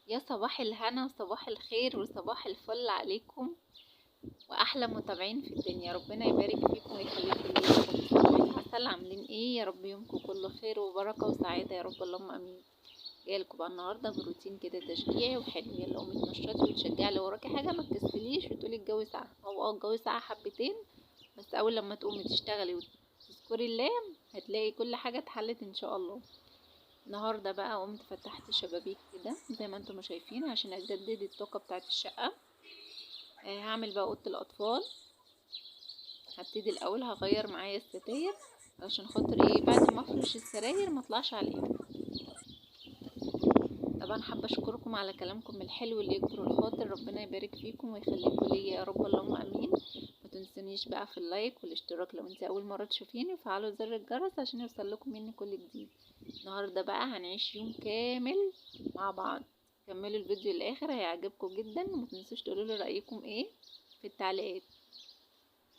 يا صباح الهنا وصباح الخير وصباح الفل عليكم واحلى متابعين في الدنيا. ربنا يبارك فيكم ويخليكم ليا يا رب. صباحين عسل، عاملين ايه يا رب؟ يومكم كله خير وبركه وسعاده يا رب، اللهم امين. جايلكم بقى النهارده بروتين كده تشجيعي وحلو. يلا قومي اتنشطي وتشجعي، لو وراكي حاجه ما تكسليش وتقولي الجو ساقع. هو الجو ساقع حبتين، بس اول لما تقومي تشتغلي وتذكري الله هتلاقي كل حاجه اتحلت ان شاء الله. النهارده بقى قمت فتحت شبابيك كده زي ما انتم شايفين عشان اجدد الطاقه بتاعه الشقه. هعمل بقى اوضه الاطفال. هبتدي الاول هغير معايا الستاير علشان خاطر ايه بعد ما افرش السراير ما اطلعش عليها. طبعا حابه اشكركم على كلامكم الحلو اللي يكبر الخاطر، ربنا يبارك فيكم ويخليكم ليا يا رب، اللهم امين. ما تنسونيش بقى في اللايك والاشتراك لو انت اول مره تشوفيني، وفعلوا زر الجرس عشان يوصلكم مني كل جديد. النهارده بقى هنعيش يوم كامل مع بعض. كملوا الفيديو للاخر هيعجبكم جدا، وما تنسوش تقولوا لي رايكم ايه في التعليقات.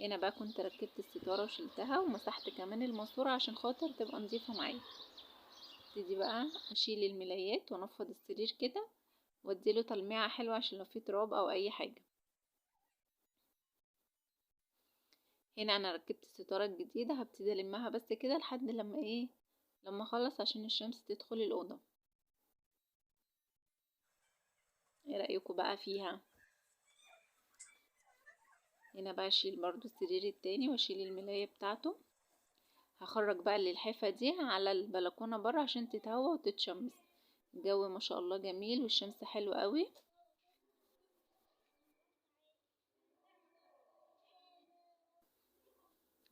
هنا بقى كنت ركبت الستاره وشلتها ومسحت كمان الماسوره عشان خاطر تبقى نظيفه معايا. ابتدي بقى اشيل الملايات وانفض السرير كده واديله تلميعه حلوه عشان لو في تراب او اي حاجه. هنا انا ركبت الستاره الجديده، هبتدي المها بس كده لحد لما ايه، لما اخلص عشان الشمس تدخل الاوضه. ايه رايكم بقى فيها؟ هنا بقى اشيل برضو السرير التاني واشيل الملايه بتاعته. هخرج بقى اللحافه دي على البلكونه بره عشان تتهوى وتتشمس. الجو ما شاء الله جميل والشمس حلوه قوي.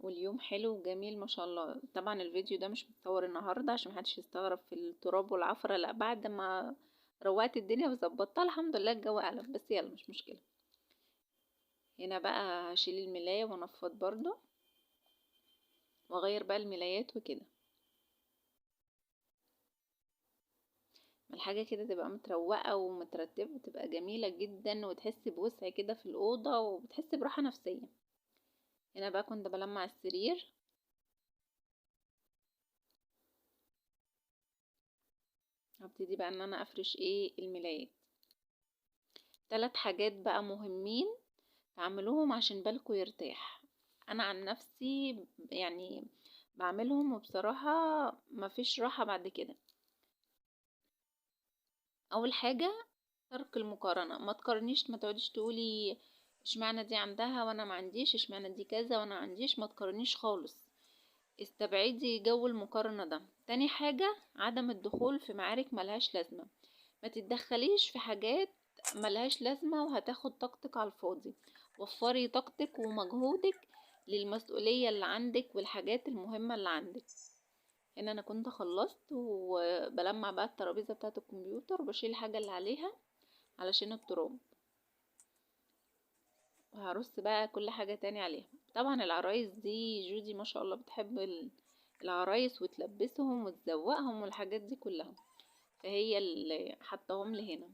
واليوم حلو وجميل ما شاء الله. طبعا الفيديو ده مش متصور النهارده عشان محدش يستغرب في التراب والعفره، لا، بعد ما روقت الدنيا وظبطتها الحمد لله الجو قلب، بس يلا مش مشكله. هنا بقى هشيل الملايه وانفض برضو واغير بقى الملايات وكده. الحاجه كده تبقى متروقه ومترتبه تبقى جميله جدا، وتحس بوسع كده في الاوضه وبتحس براحه نفسيه. هنا بقى كنت بلمع السرير. هبتدي بقى ان انا افرش ايه الملايات. 3 حاجات بقى مهمين تعملوهم عشان بالكوا يرتاح. انا عن نفسي يعني بعملهم وبصراحة مفيش راحة بعد كده. اول حاجة ترك المقارنة. ما تقارنيش، ما تقعديش تقولي اشمعنى دي عندها وانا ما عنديش، اشمعنى دي كذا وانا ما عنديش، ما تقارنيش خالص. استبعدي جو المقارنة ده. تاني حاجة عدم الدخول في معارك ملهاش لازمة. ما تتدخليش في حاجات ملهاش لازمة وهتاخد طاقتك على الفاضي. وفري طاقتك ومجهودك للمسؤولية اللي عندك والحاجات المهمة اللي عندك. هنا انا كنت خلصت وبلمع بقى الترابيزة بتاعة الكمبيوتر وبشيل الحاجة اللي عليها علشان التراب. وهرص بقى كل حاجة تاني عليها. طبعا العرايس دي جودي ما شاء الله بتحب العرايس وتلبسهم وتزوقهم والحاجات دي كلها، فهي اللي حطاهم لي هنا.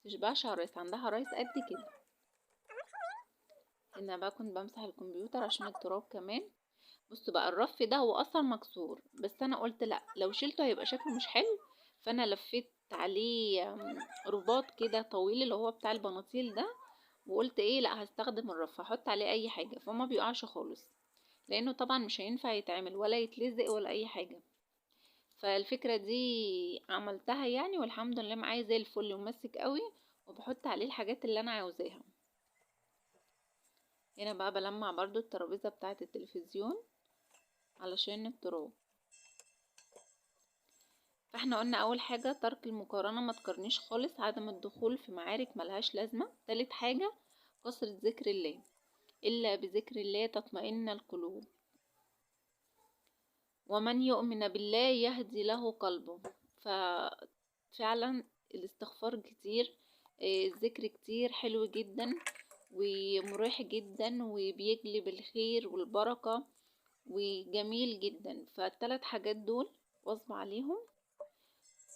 تشبعش عرايس، عندها عرايس قد كده. هنا بقى كنت بمسح الكمبيوتر عشان التراب كمان. بصوا بقى الرف ده هو اصلا مكسور، بس انا قلت لا لو شلته هيبقى شكله مش حلو. فانا لفيت عليه رباط كده طويل اللي هو بتاع البناطيل ده، وقلت ايه لا هستخدم الرف هحط عليه اي حاجه فما بيقعش خالص، لانه طبعا مش هينفع يتعمل ولا يتلزق ولا اي حاجه. فالفكره دي عملتها يعني، والحمد لله معايا زي الفل ومسك قوي، وبحط عليه الحاجات اللي انا عاوزاها. هنا بقى بلمع برضو الترابيزه بتاعه التلفزيون علشان التراب. فاحنا قلنا اول حاجة ترك المقارنة، ما تقارنيش خالص. عدم الدخول في معارك ملهاش لازمة. تالت حاجة كثرة ذكر الله، الا بذكر الله تطمئن القلوب. ومن يؤمن بالله يهدي له قلبه. ففعلا الاستغفار كتير، الذكر كتير حلو جدا ومريح جدا وبيجلب الخير والبركة وجميل جدا. فالثلاث حاجات دول واظبط عليهم،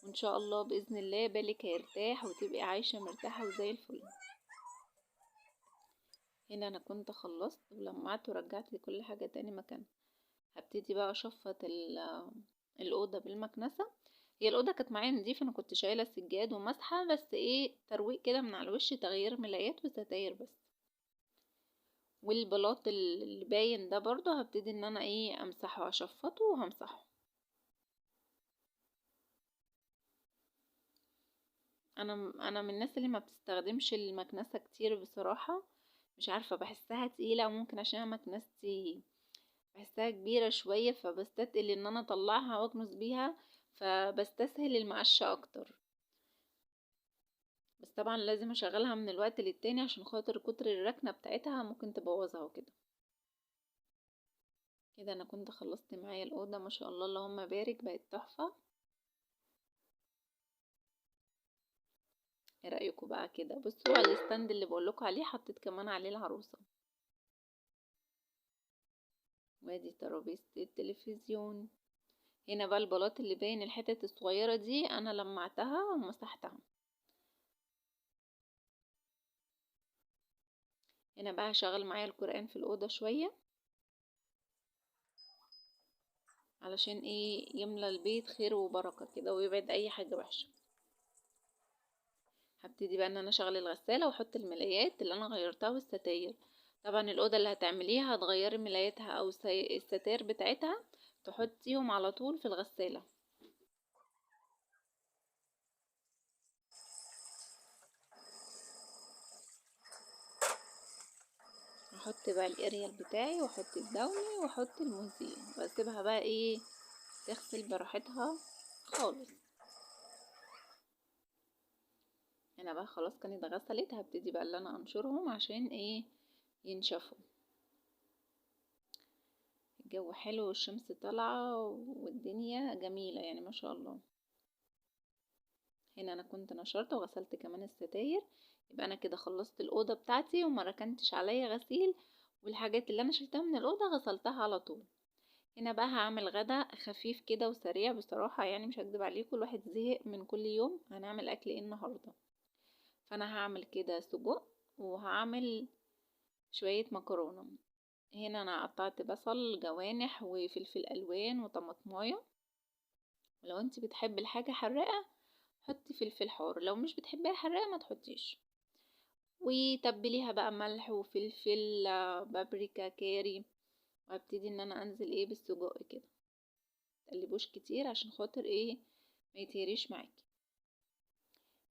وان شاء الله باذن الله بالك هيرتاح وتبقي عايشه مرتاحه وزي الفل. هنا انا كنت خلصت ولمعت ورجعت لكل حاجه تاني مكانها. هبتدي بقى اشفط الاوضه بالمكنسه. هي الاوضه كانت معايا نضيفه، انا كنت شايله السجاد ومسحه، بس ايه ترويق كده من على الوش، تغيير ملايات وستاير بس. والبلاط اللي باين ده برضو هبتدي ان انا ايه امسحه واشفطه وهمسحه. انا من الناس اللي ما بتستخدمش المكنسه كتير بصراحه، مش عارفه بحسها تقيله، او ممكن عشان أنا مكنستي بحسها كبيره شويه، فبستثقل ان انا اطلعها واكنس بيها، فبستسهل المقشه اكتر. بس طبعا لازم اشغلها من الوقت للتاني عشان خاطر كتر الركنه بتاعتها ممكن تبوظها وكده. كده انا كنت خلصت معايا الاوضه، ما شاء الله اللهم بارك، بقت تحفه. ايه رايكم بقى كده؟ بصوا على الستاند اللي بقولكوا عليه، حطيت كمان عليه العروسه. وادي ترابيزه التلفزيون. هنا بقى البلاط اللي باين الحتت الصغيره دي انا لمعتها ومسحتها. هنا بقى هشغل معايا القرآن في الأوضة شوية، علشان ايه يملى البيت خير وبركة كده ويبعد اي حاجة وحشة. هبتدي بقى ان انا اشغل الغسالة واحط الملايات اللي انا غيرتها والستاير. طبعا الأوضة اللي هتعمليها هتغيري ملاياتها او الستاير بتاعتها، تحطيهم على طول في الغسالة. احط بقى الاريال بتاعي واحط الدوني واحط الموزين واسيبها بقى ايه تغسل براحتها خالص. هنا بقى خلاص كانت غسلت، هبتدي بقى اللي انا انشرهم عشان ايه ينشفوا. الجو حلو والشمس طالعة والدنيا جميلة يعني ما شاء الله. هنا انا كنت نشرت وغسلت كمان الستاير، يبقى انا كده خلصت الأوضة بتاعتي وما ركنتش عليا غسيل، والحاجات اللي انا شلتها من الأوضة غسلتها على طول. هنا بقى هعمل غدا خفيف كده وسريع بصراحة، يعني مش هكدب عليكم الواحد زهق من كل يوم هنعمل اكل ايه النهاردة. فانا هعمل كده سجق وهعمل شوية مكرونة. هنا انا قطعت بصل جوانح وفلفل الوان وطماطمايه، ولو انت بتحب الحاجة حراقة حطي فلفل حار، لو مش بتحبيها حراقة ما تحطيش. وتبليها بقى ملح وفلفل بابريكا كاري. وابتدي ان انا انزل ايه بالسجق كده، متقلبوش كتير عشان خاطر ايه ما يتهريش معاكي.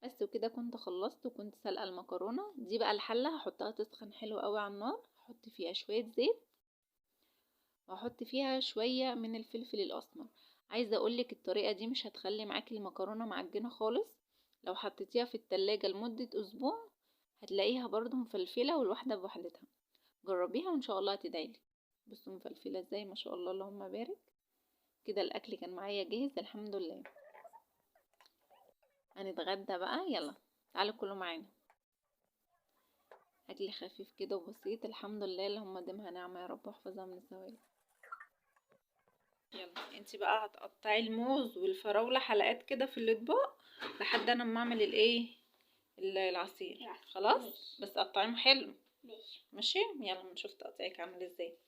بس وكده كنت خلصت، وكنت سلقه المكرونه دي بقى الحله هحطها تسخن حلو قوي على النار، هحط فيها شويه زيت واحط فيها شويه من الفلفل الاسمر. عايزه اقولك الطريقه دي مش هتخلي معاكي المكرونه معجنه خالص، لو حطيتيها في التلاجة لمده اسبوع هتلاقيها برضو مفلفله والواحده بوحدتها. جربيها وان شاء الله هتدعيلي. بصوا مفلفله ازاي ما شاء الله اللهم بارك. كده الاكل كان معايا جاهز الحمد لله. هنتغدى بقى، يلا تعالوا كلوا معانا. اكل خفيف كده وبسيط الحمد لله، اللهم ديمها نعمه يا رب واحفظها من الزوال. يلا انتي بقى هتقطعي الموز والفراولة حلقات كده في الاطباق لحد انا ما اعمل الايه العصير. خلاص بس قطعيهم حلو. ماشي يلا نشوف تقطيعك عامل ازاي.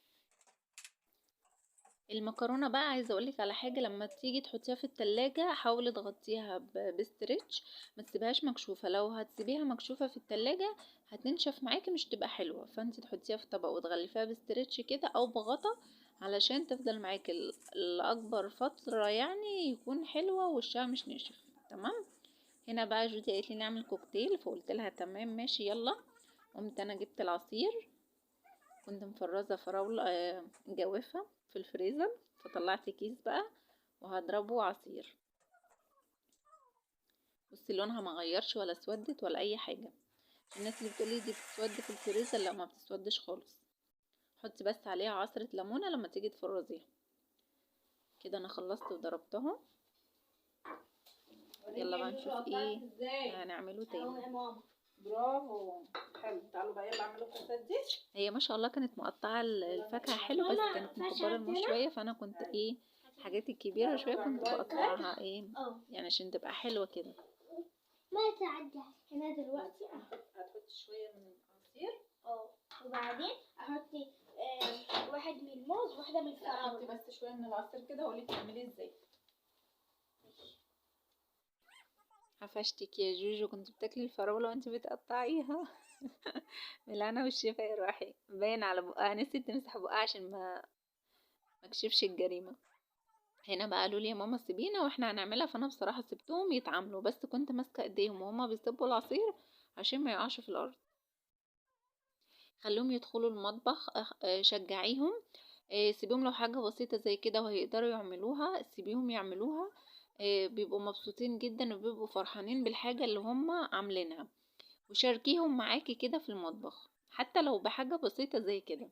المكرونه بقى عايزه اقولك على حاجه، لما تيجي تحطيها في التلاجة حاولي تغطيها بستريتش، ما تسيبهاش مكشوفه، لو هتسيبيها مكشوفه في التلاجة هتنشف معاكي مش تبقى حلوه، فانت تحطيها في طبق وتغلفيها بستريتش كده او بغطا علشان تفضل معاكي الاكبر فتره، يعني يكون حلوه وشها مش ناشف. تمام. هنا بقى جودي قالت لي نعمل كوكتيل، فقلت لها تمام ماشي يلا. قمت انا جبت العصير، كنت مفرزه فراوله مجوفه في الفريزر، فطلعت كيس بقى وهضربه عصير. بصي لونها ما غيرش ولا اسودت ولا اي حاجه. الناس اللي بتقولي دي بتسود في الفريزر، لا ما بتسودش خالص. حطي بس عليها عصره ليمونه لما تيجي تفرزيها. كده انا خلصت وضربتهم. يلا بقى نشوف ايه هنعمله تاني. برافو حلو. تعالوا بقى يلا اعملوا الكاسات دي. هي ما شاء الله كانت مقطعه الفاكهه حلو، بس كانت مكبره الموز شويه، فانا كنت ايه الحاجات الكبيره شويه كنت بقطعها ايه يعني عشان تبقى حلوه كده. ما تعدي هنا دلوقتي. هتحطي شويه من العصير وبعدين احطي واحد من الموز وواحده من الفراوله. حطي بس شويه من العصير كده واقولك تعملي ازاي. قفشتك يا جوجو، كنت بتاكلي الفراولة وانت بتقطعيها. بالهنا والشفا يا روحي، باين على بقها، نسيت تمسح بقها عشان ما اكشفش الجريمة. هنا بقى قالوا لي يا ماما سيبينا واحنا هنعملها، فانا بصراحة سبتهم يتعاملوا، بس كنت ماسكة ايديهم وهما بيصبوا العصير عشان ما يقعش في الارض. خليهم يدخلوا المطبخ، شجعيهم، سيبيهم لو حاجة بسيطة زي كده وهيقدروا يعملوها سيبيهم يعملوها. بيبقوا مبسوطين جدا وبيبقوا فرحانين بالحاجة اللي هم عاملينها، وشاركيهم معاكي كده في المطبخ حتى لو بحاجة بسيطة زي كده.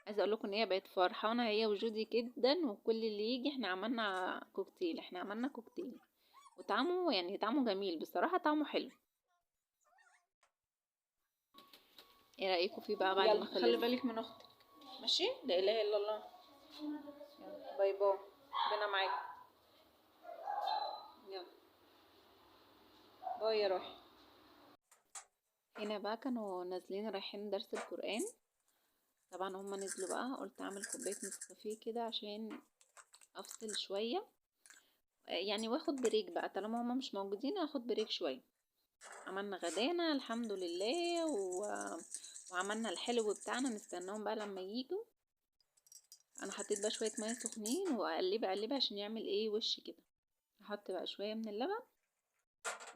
عايزه اقول لكم ان هي بقت فرحانه هي وجودي جدا، وكل اللي يجي احنا عملنا كوكتيل وطعمه يعني طعمه جميل بصراحه، طعمه حلو. ايه رايكم فيه بقى بعد ما خلص؟ خلي بالك من اختك، ماشي؟ لا اله الا الله. يلا باي باي، ربنا معاكم. يلا باي يا روحي. هنا بقى كانوا نازلين رايحين درس القرآن، طبعا هما نزلوا بقى، قلت اعمل كوبايه نسكافيه كده عشان افصل شويه، يعني واخد بريك بقى طالما هما مش موجودين، اخد بريك شويه. عملنا غدانا الحمد لله وعملنا الحلو بتاعنا، نستناهم بقى لما ييجوا. انا حطيت بقى شويه ميه سخنين واقلبها عشان يعمل ايه وش كده. احط بقى شويه من اللبن،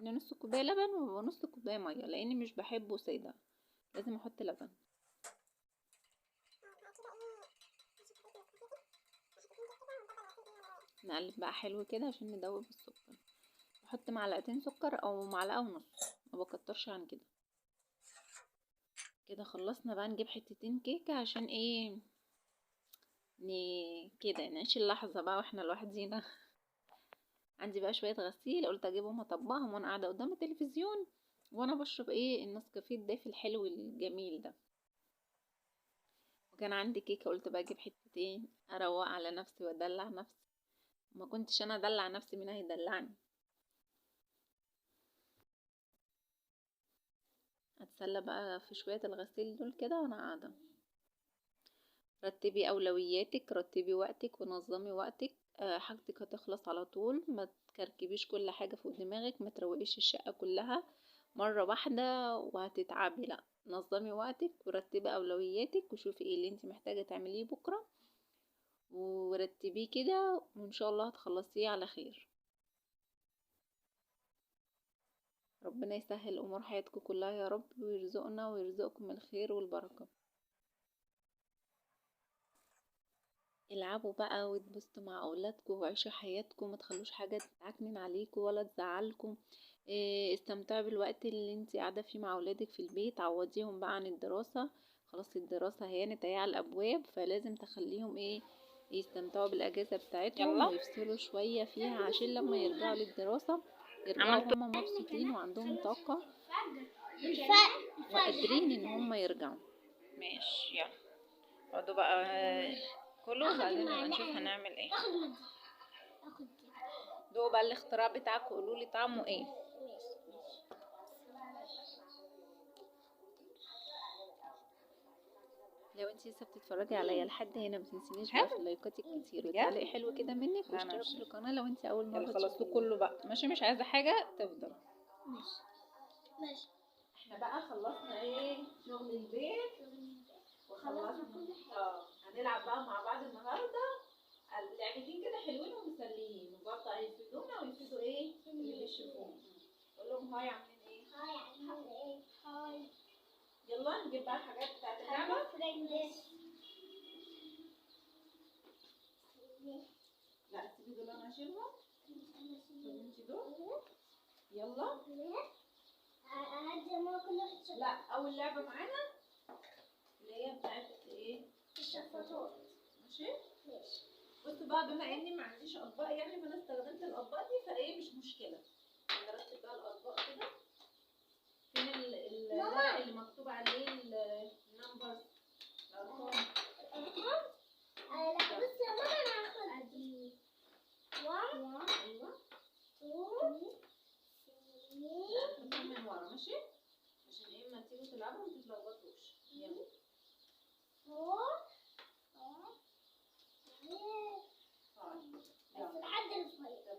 نص كوبايه لبن ونص كوبايه ميه، لاني مش بحبه ساده، لازم احط لبن. نقلب بقى حلو كده عشان ندوب السكر. احط معلقتين سكر او معلقه ونص، ما بكترش عن كده. كده خلصنا بقى، نجيب حتتين كيكه عشان ايه كده نعيش اللحظه بقى واحنا لوحدينا. عندي بقى شويه غسيل، قلت اجيبهم اطبقهم وانا قاعده قدام التلفزيون وانا بشرب ايه النسكافيه الدافي الحلو الجميل ده. وكان عندي كيكه، قلت بقى اجيب حتتين اروق على نفسي وادلع نفسي، ما كنتش انا ادلع نفسي مين هيدلعني. اتسلى بقى في شويه الغسيل دول كده وانا قاعده. رتبي اولوياتك، رتبي وقتك ونظمي وقتك. حاجتك هتخلص على طول، ما تكركبيش كل حاجه فوق دماغك، ما تروقيش الشقه كلها مره واحده وهتتعبي. لا، نظمي وقتك ورتبي اولوياتك وشوفي ايه اللي انت محتاجه تعمليه بكره ورتبيه كده، وان شاء الله هتخلصيه على خير. ربنا يسهل امور حياتكم كلها يا رب، ويرزقنا ويرزقكم الخير والبركه. العبوا بقى واتبسطوا مع اولادكم وعيشوا حياتكم، ما تخلوش حاجه تتعكنن عليكم ولا تزعلكم. استمتعوا بالوقت اللي انت قاعده فيه مع اولادك في البيت، عوضيهم بقى عن الدراسه، خلاص الدراسه هانت اهي على الابواب، فلازم تخليهم يستمتعوا بالاجازه بتاعتهم ويفصلوا شويه فيها عشان لما يرجعوا للدراسه يرجعوا هم مبسوطين وعندهم طاقه وقادرين ان هم يرجعوا. ماشي يلا اقعدوا بقى كله، وبعدين نبقى نشوف هنعمل ايه. دوقوا بقى الاختراع بتاعكم، قولوا لي طعمه ايه. لو انت لسه بتتفرجي عليا لحد هنا، ما تنسينيش بقى في اللايكات الكتير وتعليق حلو كده منك واشتراك في القناه لو انت اول مره تشوفي كله بقى، ماشي؟ مش عايزه حاجه تفضل. ماشي. احنا بقى خلصنا شغل البيت وخلصنا هنلعب بقى مع بعض النهارده لعبتين كده حلوين ومسليين، وبرضه هيفيدونا ويفيدوا اللي بيشوفونا. قول لهم هاي، عاملين ايه؟ هاي، عاملين ايه؟ هاي. يلا نجيب بقى الحاجات بتاعت اللعبة. لا سيبي دول انا اشيلهم. خدي انتي دول. يلا. لا اول لعبة معانا اللي هي بتاعت الشفاطات. ماشي؟ ماشي. بصوا بقى، بما اني ما عنديش اطباق يعني، فانا استخدمت الاطباق دي مش مشكلة. نرتب بقى الاطباق كده. فين الورق اللي مكتوب عليه النمبرز، الارقام؟ لا بصي يا ماما، انا هاخد دي 1 ايوه 2 3 من ورا، ماشي؟ عشان ما تيجوا تلعبوا ما تتلخبطوش. يلا 4 5 لحد الصغير.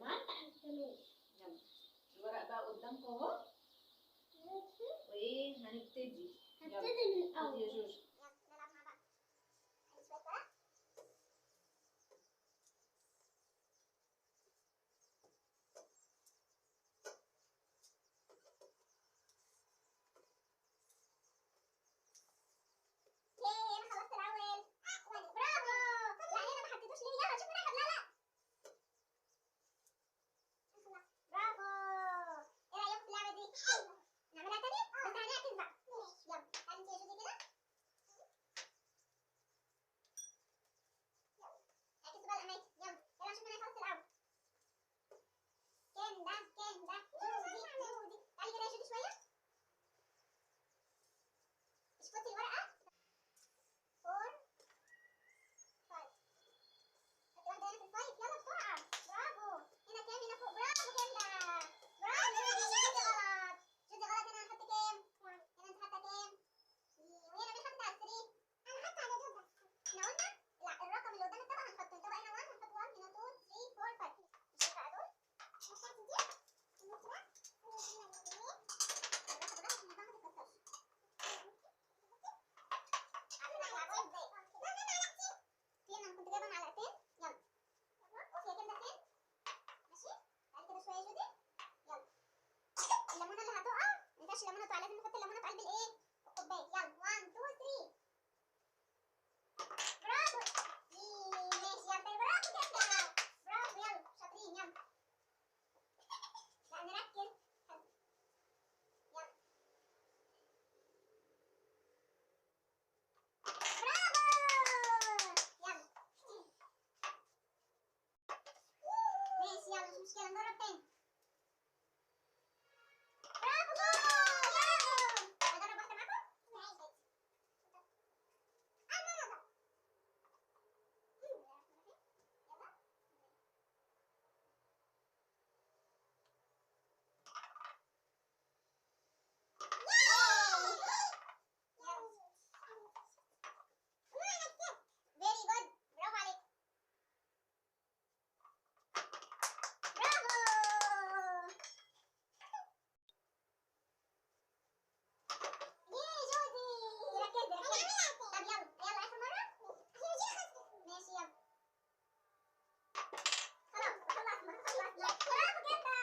خلاص خلاص ما خلاص. برافو جدا.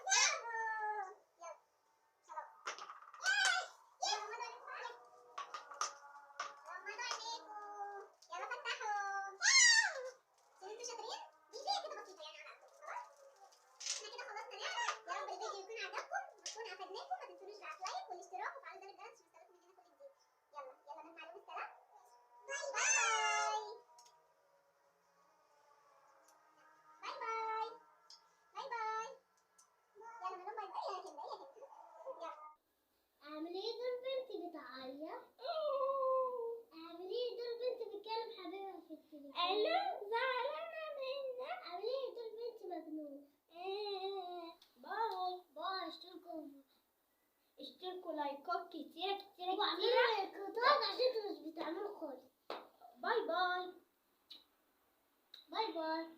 برافو. يلا خلاص. يلا غمضوا عينيكم بقى. غمضوا عينيكم. يلا فتحوا. عشان انتوا شاطرين. دي فيها كده بسيطة يعني على قدكم. خلاص احنا كده خلصنا لعبة. يا رب الفيديو يكون عجبكم ونكون افدناكم. ما تنسونوش اللايك والاشتراك وفعلوا زر الجرس عشان يوصلكم مننا كل جديد. يلا يلا نسمع لهم السلام. باي باي. باي باي. باي باي. يلا نقول باي باي يا كندا يا كندا. يلا. اعملي ايه دول بنتي بتعيط؟ اعملي ايه دول بنتي بتكلم حبيبها في التليفون؟ الو زعلانة منك. اعملي ايه دول بنتي مجنونة. باي باي. اشتركوا لايكات كتيرة كتيرة واعملوا لايكات عشان انتوا مش بتعملوا خالص. باي باي. باي باي.